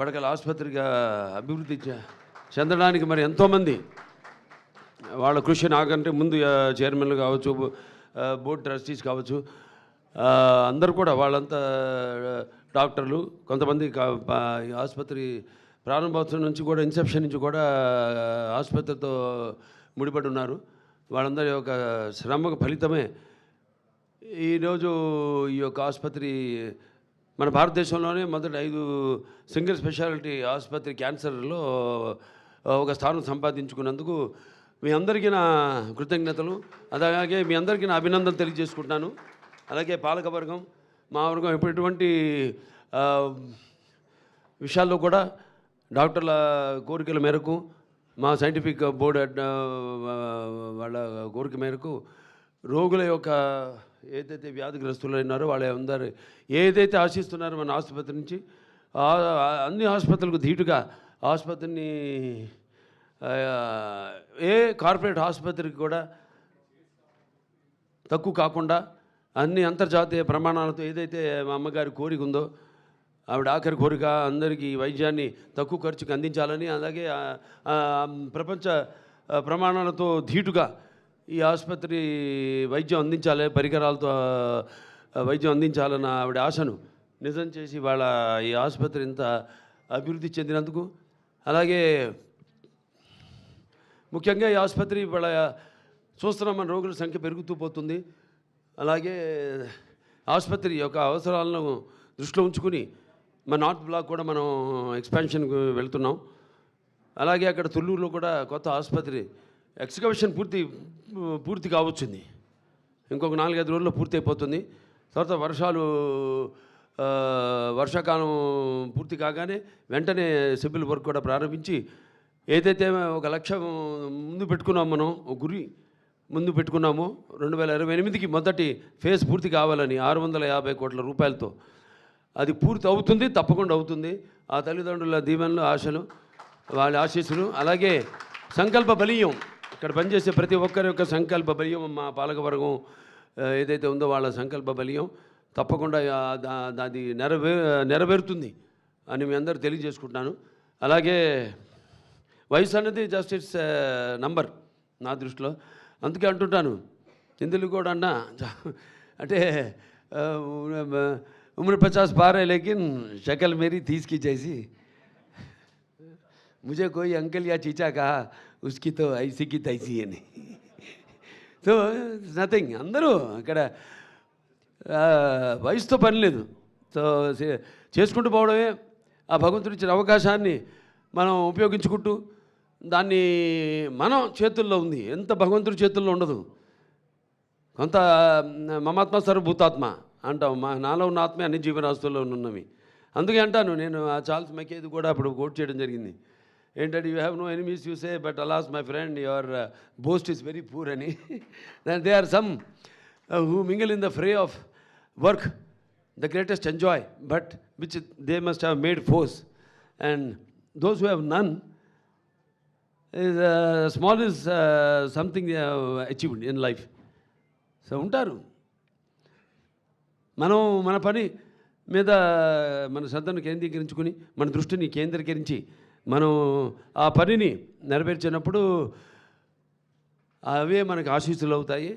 పడకల ఆసుపత్రిగా అభివృద్ధి చెందడానికి మరి ఎంతోమంది వాళ్ళ కృషి నాకంటే ముందు చైర్మన్లు కావచ్చు, బోర్డు ట్రస్టీస్ కావచ్చు, అందరూ కూడా వాళ్ళంతా డాక్టర్లు, కొంతమంది ఆసుపత్రి ప్రారంభోత్సవం నుంచి కూడా, ఇన్సెప్షన్ నుంచి కూడా ఆసుపత్రితో ముడిపడి ఉన్నారు. వాళ్ళందరి యొక్క శ్రమకు ఫలితమే ఈరోజు ఈ యొక్క ఆసుపత్రి మన భారతదేశంలోనే మొదటి 5 సింగిల్ స్పెషాలిటీ ఆసుపత్రి క్యాన్సర్లో ఒక స్థానం సంపాదించుకున్నందుకు మీ అందరికీ నా కృతజ్ఞతలు. అలాగే మీ అందరికీ నా అభినందనలు తెలియజేసుకుంటున్నాను. అలాగే పాలకవర్గం, మా వర్గం ఎటువంటి విషయాల్లో కూడా డాక్టర్ల కోరికల మేరకు, మా సైంటిఫిక్ బోర్డు వాళ్ళ కోరిక మేరకు రోగుల యొక్క ఏదైతే వ్యాధిగ్రస్తులు ఉన్నారో వాళ్ళందరూ ఏదైతే ఆశిస్తున్నారో మన ఆసుపత్రి నుంచి, అన్ని ఆసుపత్రులకు ధీటుగా ఆసుపత్రిని ఏ కార్పొరేట్ ఆసుపత్రికి కూడా తక్కువ కాకుండా అన్ని అంతర్జాతీయ ప్రమాణాలతో ఏదైతే మా అమ్మగారి కోరిక ఉందో, ఆవిడ ఆఖరి కోరిక అందరికీ వైద్యాన్ని తక్కువ ఖర్చుకు అందించాలని, అలాగే ప్రపంచ ప్రమాణాలతో ధీటుగా ఈ ఆసుపత్రి వైద్యం అందించాలి, పరికరాలతో వైద్యం అందించాలన్న ఆవిడ ఆశను నిజం చేసి వాళ్ళ ఈ ఆసుపత్రి ఇంత అభివృద్ధి చెందినందుకు, అలాగే ముఖ్యంగా ఈ ఆసుపత్రి వాళ్ళ చూస్తున్నాం మన రోగుల సంఖ్య పెరుగుతూ పోతుంది. అలాగే ఆసుపత్రి యొక్క అవసరాలను దృష్టిలో ఉంచుకుని మన నార్త్ బ్లాక్ కూడా మనం ఎక్స్పాన్షన్కి వెళ్తున్నాం. అలాగే అక్కడ తుళ్ళూరులో కూడా కొత్త ఆసుపత్రి ఎక్స్కవేషన్ పూర్తి కావచ్చింది. ఇంకొక 4-5 రోజుల్లో పూర్తి అయిపోతుంది. తర్వాత వర్షాకాలం పూర్తి కాగానే వెంటనే సివిల్ వర్క్ కూడా ప్రారంభించి ఏదైతే ఒక లక్ష్యం ముందు పెట్టుకున్నాం, మనం ఒక గురి ముందు పెట్టుకున్నామో 2028కి మొదటి ఫేజ్ పూర్తి కావాలని 650 కోట్ల రూపాయలతో, అది పూర్తి అవుతుంది, తప్పకుండా అవుతుంది. ఆ తల్లిదండ్రుల దీవెనలు, ఆశలు, వాళ్ళ ఆశీస్సులు, అలాగే సంకల్ప బలీయం, ఇక్కడ పనిచేసే ప్రతి ఒక్కరి యొక్క సంకల్ప బలీయం, మా పాలకవర్గం ఏదైతే ఉందో వాళ్ళ సంకల్ప బలీయం తప్పకుండా అది నెరవేరుతుంది అని మీ అందరూ తెలియజేసుకుంటున్నాను. అలాగే వయసు అనేది జస్ట్ ఇట్స్ నంబర్ నా దృష్టిలో. అందుకే అంటుంటాను, హిందువులు కూడా అన్నా అంటే उम्र 50 पार है लेकिन शक्ल मेरी 30 की जैसी, मुझे कोई अंकल या चीचा कहा उसकी तो ऐसी की तैसी है नहीं. సో నథింగ్, అందరూ అక్కడ వయసుతో పని లేదు. సో చేసుకుంటూ పోవడమే, ఆ భగవంతుడు ఇచ్చిన అవకాశాన్ని మనం ఉపయోగించుకుంటూ, దాన్ని మనం చేతుల్లో ఉంది, ఎంత భగవంతుడి చేతుల్లో ఉండదు. కొంత మమాత్మ సర్వభూతాత్మ అంటాం, నాలో ఉన్న ఆత్మే అన్ని జీవరాశుల్లో ఉన్నవి. అందుకే అంటాను నేను, ఆ చార్ల్స్ మెకేది కూడా అప్పుడు కోట్ చేయడం జరిగింది. ఏంటంటే, you have no enemies you say but alas my friend your boast is very poor అని. They are some who mingle in the fray of work the greatest enjoy but which they must have made force, and those who have none is small is something they have achieved in life. So ఉంటారు, మనం మన పని మీద మన శ్రద్ధను కేంద్రీకరించుకుని, మన దృష్టిని కేంద్రీకరించి మనం ఆ పనిని నెరవేర్చినప్పుడు అవే మనకు ఆశీస్సులు అవుతాయి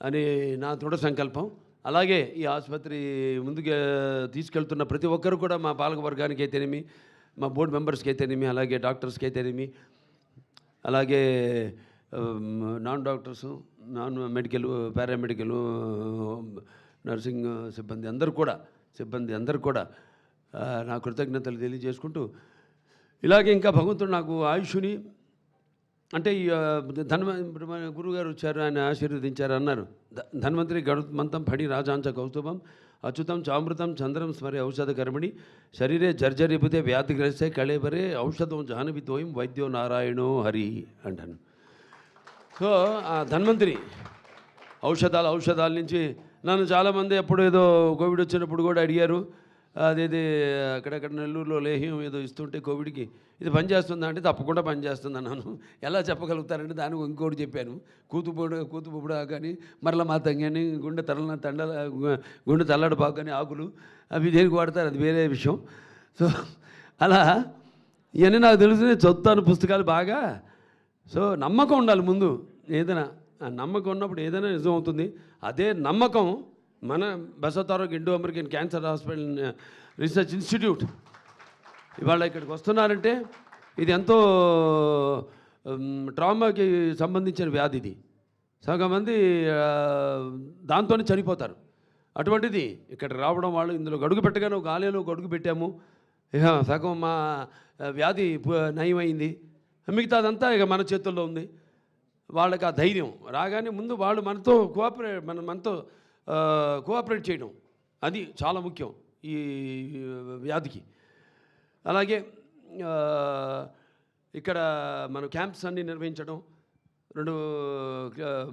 అని నా దృఢ సంకల్పం. అలాగే ఈ ఆసుపత్రి ముందుకు తీసుకెళ్తున్న ప్రతి ఒక్కరు కూడా, మా పాలక వర్గానికి అయితేనేమి, మా బోర్డు మెంబర్స్కి అయితేనేమి, అలాగే డాక్టర్స్కి అయితేనేమి, అలాగే non doctors, non medical, paramedical, nursing సిబ్బంది అందరూ కూడా నా కృతజ్ఞతలు తెలియజేసుకుంటూ, ఇలాగే ఇంకా భగవంతుడు నాకు ఆయుష్ని, అంటే ఈ గురువుగారు వచ్చారు, ఆయన ఆశీర్వదించారు, అన్నారు, ధన్వంతరి గణమంతం ఫణి రాజాంచ కౌస్తుభం అచ్యుతం చామృతం చంద్రం స్మరే ఔషధ కర్మణి శరీరే జర్జరిపుతే వ్యాధిగ్రస్తే కళేబరే ఔషధం జాహ్నవితోయం వైద్యో నారాయణో హరి అంటాను. సో ఆ ధన్వంతరి ఔషధాల నుంచి నన్ను చాలామంది ఎప్పుడు ఏదో కోవిడ్ వచ్చినప్పుడు కూడా అడిగారు, అదేది అక్కడక్కడ నెల్లూరులో లేహ్యం ఏదో ఇస్తుంటే కోవిడ్కి ఇది పనిచేస్తుందా అంటే తప్పకుండా పనిచేస్తుంది అన్నాను. ఎలా చెప్పగలుగుతారంటే దానికి ఇంకోటి చెప్పాను, కూతుపుడు కానీ మరల మాతం కానీ గుండె తల్లడపాకు కానీ ఆకులు అవి దేనికి వాడతారు, అది వేరే విషయం. సో అలా ఇవన్నీ నాకు తెలుసు, నేను చదువుతాను పుస్తకాలు బాగా. సో నమ్మకం ఉండాలి ముందు. ఏదైనా ఆ నమ్మకం ఉన్నప్పుడు ఏదైనా నిజం అవుతుంది. అదే నమ్మకం మన Basavatarak Indo American cancer hospital research institute ఇవాళ ఇక్కడికి వస్తున్నారంటే ఇది ఎంతో ట్రామాకి సంబంధించిన వ్యాధి. ఇది సగం మంది దాంతోనే చనిపోతారు. అటువంటిది ఇక్కడ రావడం, వాళ్ళు ఇందులో గడుగు పెట్టగానే ఒక ఆలయంలో గడుగు పెట్టాము, ఇక సగం మా వ్యాధి నయమైంది. మిగతాదంతా ఇక మన చేతుల్లో ఉంది. వాళ్ళకి ఆ ధైర్యం రాగానే ముందు వాళ్ళు మనతో మనతో కోఆపరేట్ చేయడం, అది చాలా ముఖ్యం ఈ వ్యాధికి. అలాగే ఇక్కడ మన క్యాంప్స్ అన్నీ నిర్వహించడం, 2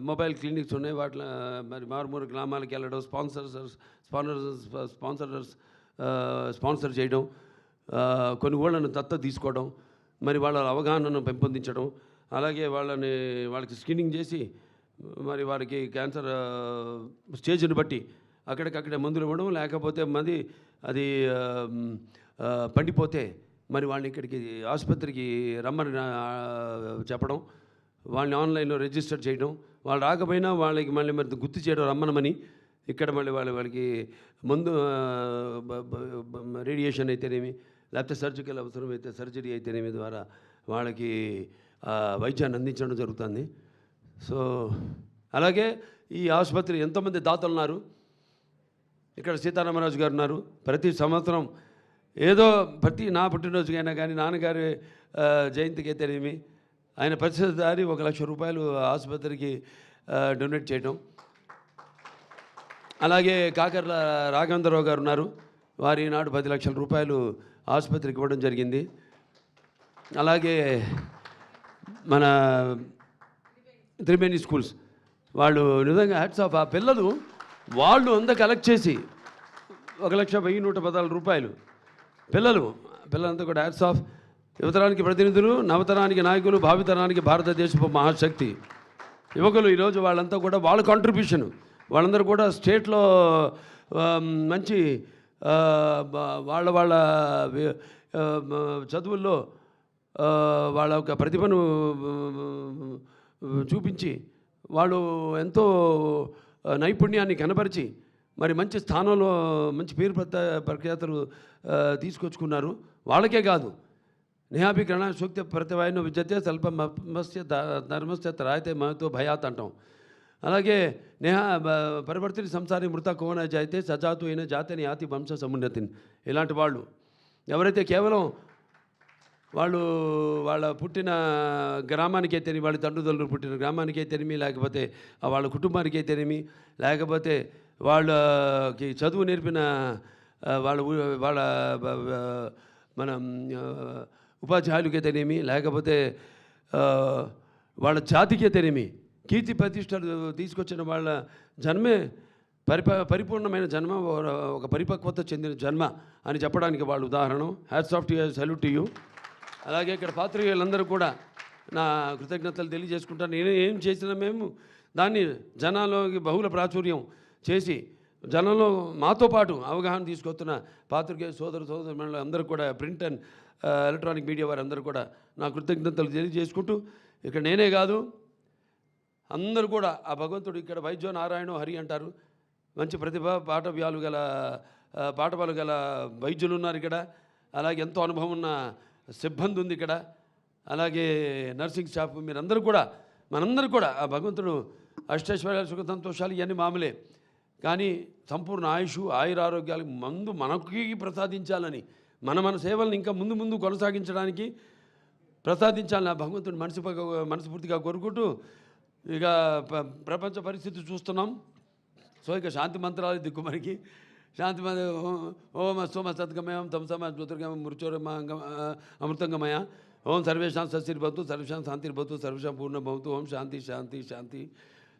మొబైల్ క్లినిక్స్ ఉన్నాయి. వాటిలో మరి మారుమూరు గ్రామాలకు వెళ్ళడం, స్పాన్సర్ చేయడం, కొన్ని ఊళ్ళను దత్తత తీసుకోవడం, మరి వాళ్ళ అవగాహనను పెంపొందించడం, అలాగే వాళ్ళకి స్క్రీనింగ్ చేసి మరి వారికి క్యాన్సర్ స్టేజ్ని బట్టి అక్కడికక్కడే మందులు ఇవ్వడం, లేకపోతే అది పండిపోతే మరి వాళ్ళని ఇక్కడికి ఆసుపత్రికి రమ్మని చెప్పడం, వాళ్ళని ఆన్లైన్లో రిజిస్టర్ చేయడం, వాళ్ళు రాకపోయినా వాళ్ళకి మళ్ళీ మరి గుర్తు చేయడం రమ్మనమని. ఇక్కడ మళ్ళీ వాళ్ళకి మందు రేడియేషన్ అయితేనేమి, లేకపోతే సర్జికల్ అవసరమైతే సర్జరీ అయితేనేమి ద్వారా వాళ్ళకి వైద్యాన్ని అందించడం జరుగుతుంది. సో అలాగే ఈ ఆసుపత్రి ఎంతోమంది దాతలు ఉన్నారు. ఇక్కడ సీతారామరాజు గారు ఉన్నారు. ప్రతి సంవత్సరం ఏదో నా పుట్టినరోజుకైనా కానీ, నాన్నగారి జయంతికి అయితేనేమి, ఆయన ప్రతిసారి 1 లక్ష రూపాయలు ఆసుపత్రికి డొనేట్ చేయడం. అలాగే కాకర్ల రాఘవేంద్రరావు గారు ఉన్నారు. వారు ఈనాడు 10 లక్షల రూపాయలు ఆసుపత్రికి ఇవ్వడం జరిగింది. అలాగే మన త్రివేణి స్కూల్స్ వాళ్ళు నిజంగా హ్యాట్స్ ఆఫ్. ఆ పిల్లలు వాళ్ళు అంతా కలెక్ట్ చేసి 1,11,14 రూపాయలు పిల్లలంతా కూడా హ్యాట్స్ ఆఫ్. యువతరానికి ప్రతినిధులు, నవతరానికి నాయకులు, భావితరానికి భారతదేశపు మహాశక్తి యువకులు. ఈరోజు వాళ్ళంతా కూడా వాళ్ళ కాంట్రిబ్యూషన్, వాళ్ళందరూ కూడా స్టేట్లో మంచి వాళ్ళ చదువుల్లో వాళ్ళ యొక్క ప్రతిభను చూపించి వాళ్ళు ఎంతో నైపుణ్యాన్ని కనపరిచి మరి మంచి స్థానంలో మంచి పేరు ప్రఖ్యాతలు తీసుకొచ్చుకున్నారు. వాళ్ళకే కాదు, నేహాభి గ్రహణ సూక్త ప్రతివాయిన విద్యతే స్వల్పమస్య ధర్మస్య త్రాయతే మహతో భయాత్ అంటాం. అలాగే పరివర్తిని సంసారి మృత కోన జాయితే సజాతు అయిన జాతిని యాతి వంశ సమున్నతిని. ఇలాంటి వాళ్ళు ఎవరైతే కేవలం వాళ్ళ పుట్టిన గ్రామానికే తెలియమి, వాళ్ళ తండ్రులు పుట్టిన గ్రామానికే తెలియమి, లేకపోతే వాళ్ళ కుటుంబానికే తెలియమి, లేకపోతే వాళ్ళకి చదువు నేర్పిన వాళ్ళ మన ఉపాధ్యాయులకే తెలియమి, లేకపోతే వాళ్ళ జాతికే తెలియమి, కీర్తి ప్రతిష్టలు తీసుకొచ్చిన వాళ్ళ జన్మే పరిపూర్ణమైన జన్మ, ఒక పరిపక్వత చెందిన జన్మ అని చెప్పడానికి వాళ్ళు ఉదాహరణ. Hats off to you, salute to you. అలాగే ఇక్కడ పాత్రికేయులందరూ కూడా నా కృతజ్ఞతలు తెలియజేసుకుంటాను. నేను ఏం చేసినా మేము దాన్ని జనాల్లోకి బహుళ ప్రాచుర్యం చేసి జనంలో మాతో పాటు అవగాహన తీసుకొస్తున్న పాత్రికేయ సోదరులు అందరూ కూడా, ప్రింట్ అండ్ ఎలక్ట్రానిక్ మీడియా వారు అందరూ కూడా నా కృతజ్ఞతలు తెలియజేసుకుంటూ, ఇక్కడ నేనే కాదు అందరూ కూడా ఆ భగవంతుడు, ఇక్కడ వైద్యో నారాయణ హరి అంటారు, మంచి ప్రతిభ పాఠవాలు గల వైద్యులు ఉన్నారు ఇక్కడ. అలాగే ఎంతో అనుభవం ఉన్న సిబ్బంది ఉంది ఇక్కడ. అలాగే నర్సింగ్ స్టాఫ్, మీరందరూ కూడా మనందరూ కూడా ఆ భగవంతుడు అష్టైశ్వర్యాలు సుఖ సంతోషాలు ఇవన్నీ మామూలే, కానీ సంపూర్ణ ఆయుష్ ఆయురారోగ్యాలు మనకి ప్రసాదించాలని, మన సేవలను ఇంకా ముందు కొనసాగించడానికి ప్రసాదించాలని ఆ భగవంతుడు మనస్ఫూర్తిగా కోరుకుంటూ, ఇక ప్రపంచ పరిస్థితి చూస్తున్నాం. సో ఇక శాంతి మంత్రాలు దిక్కు మనకి. శాంతి ఓం సోమ సద్గమయం తమసమ జ్యోతిర్గమయం మృత్యోర్మ అమృతంగమయ. ఓం సర్వేషాం సశిర్భవతు, సర్వేషాం శాంతిర్భవతు, సర్వేషాం పూర్ణభవతు. ఓం శాంతి శాంతి శాంతి.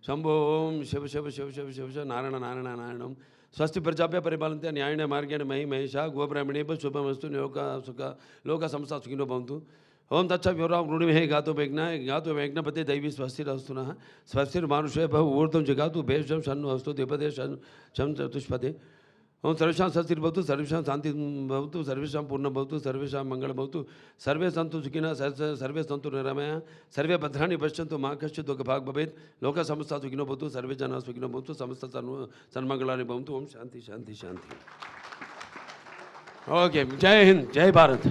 శంభో ఓం శివ శివ శివ శివ శివ శివ నారాయణ నారాయణ నారాయణం. స్వస్తి ప్రజాభ్య పరిపాలంతే న్యాయణ మార్గేణ మహేష గోబ్రాహ్మణేభ శుభమస్తు లోక సంస్థ సుఖినో భవంతు. ఓం తచ్చ వివరా వృణిమే గాతో వేజ్ఞపతే దైవీ స్వస్తిరస్తున స్వస్తిర్మానుషే భవ ఊర్ధం జగాతు భేషం షన్ను అస్తు ద్విపదే షం చతుష్పదే. ఓం సర్వేషాం స్వస్తిర్భవతు, సర్వేషాం శాంతి భవతు, సర్వేషాం పూర్ణభవతు, సర్వేషాం మంగళభవతు, సర్వే సంతు సుఖినః, సర్వే సంతు నిరామయః, సర్వే భద్రాణి పశ్యంతు మా కశ్చిత్ దుఃఖభాగ్ భవేత్, లోక సమస్త సుఖినో భవతు, సర్వే జనాః సుఖినో భవంతు, సమస్త సన్మంగళాని భవంతు. ఓం శాంతి శాంతి శాంతి. ఓకే, జై హింద్, జై భారత్.